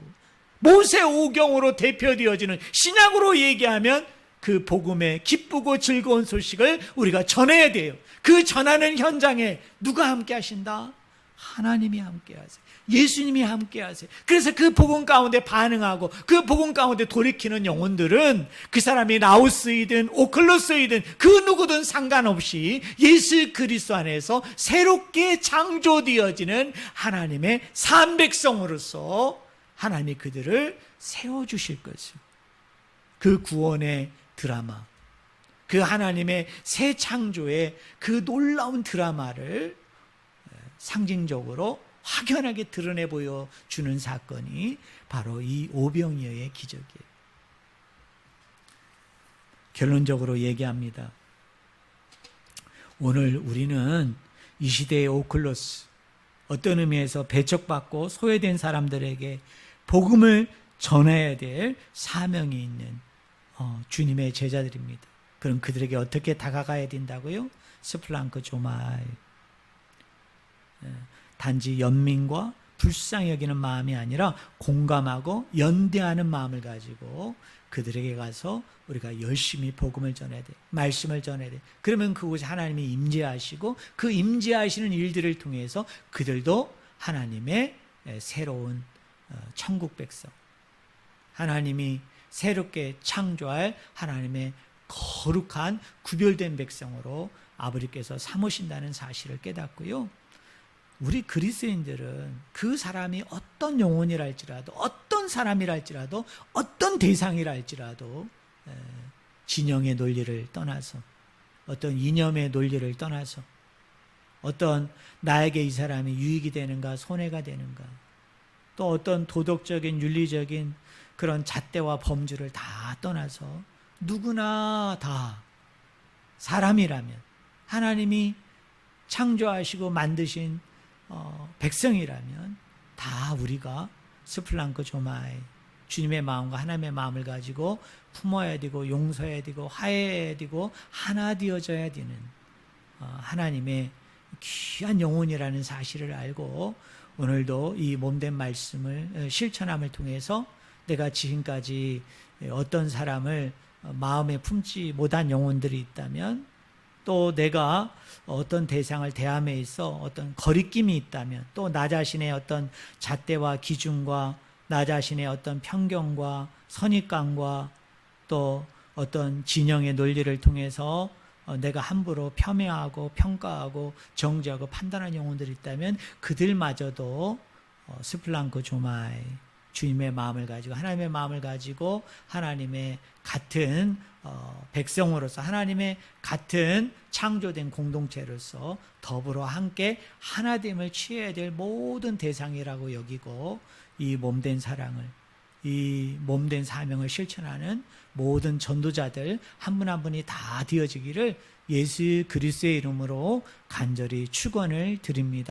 모세 오경으로 대표되어지는, 신약으로 얘기하면 그 복음의 기쁘고 즐거운 소식을 우리가 전해야 돼요. 그 전하는 현장에 누가 함께 하신다? 하나님이 함께 하세요. 예수님이 함께 하세요. 그래서 그 복음 가운데 반응하고 그 복음 가운데 돌이키는 영혼들은 그 사람이 라오스이든 오클로스이든 그 누구든 상관없이 예수 그리스도 안에서 새롭게 창조되어지는 하나님의 산 백성으로서 하나님이 그들을 세워주실 것이요. 그 구원의 드라마, 그 하나님의 새 창조의 그 놀라운 드라마를 상징적으로 확연하게 드러내 보여주는 사건이 바로 이 오병이어의 기적이에요. 결론적으로 얘기합니다. 오늘 우리는 이 시대의 오클로스, 어떤 의미에서 배척받고 소외된 사람들에게 복음을 전해야 될 사명이 있는 주님의 제자들입니다. 그럼 그들에게 어떻게 다가가야 된다고요? 스플랑크 조마이, 단지 연민과 불쌍히 여기는 마음이 아니라 공감하고 연대하는 마음을 가지고 그들에게 가서 우리가 열심히 복음을 전해야 돼, 말씀을 전해야 돼. 그러면 그곳에 하나님이 임재하시고 그 임재하시는 일들을 통해서 그들도 하나님의 새로운 천국 백성, 하나님이 새롭게 창조할 하나님의 거룩한 구별된 백성으로 아버지께서 삼으신다는 사실을 깨닫고요. 우리 그리스도인들은 그 사람이 어떤 영혼이랄지라도, 어떤 사람이랄지라도, 어떤 대상이랄지라도 진영의 논리를 떠나서, 어떤 이념의 논리를 떠나서, 어떤 나에게 이 사람이 유익이 되는가 손해가 되는가, 또 어떤 도덕적인 윤리적인 그런 잣대와 범주를 다 떠나서 누구나 다 사람이라면, 하나님이 창조하시고 만드신 백성이라면 다 우리가 스플랑크 조마이, 주님의 마음과 하나님의 마음을 가지고 품어야 되고 용서해야 되고 화해해야 되고 하나 되어져야 되는 하나님의 귀한 영혼이라는 사실을 알고 오늘도 이 몸된 말씀을 실천함을 통해서 내가 지금까지 어떤 사람을 마음에 품지 못한 영혼들이 있다면, 또 내가 어떤 대상을 대함에 있어 어떤 거리낌이 있다면, 또 나 자신의 어떤 잣대와 기준과 나 자신의 어떤 편견과 선입관과 또 어떤 진영의 논리를 통해서 내가 함부로 폄훼하고 평가하고 정죄하고 판단한 영혼들이 있다면 그들마저도 스플랑크 조마이, 주님의 마음을 가지고 하나님의 마음을 가지고 하나님의 같은 백성으로서 하나님의 같은 창조된 공동체로서 더불어 함께 하나됨을 취해야 될 모든 대상이라고 여기고, 이 몸된 사랑을, 이 몸된 사명을 실천하는 모든 전도자들 한 분 한 분이 다 되어지기를 예수 그리스도의 이름으로 간절히 축원을 드립니다.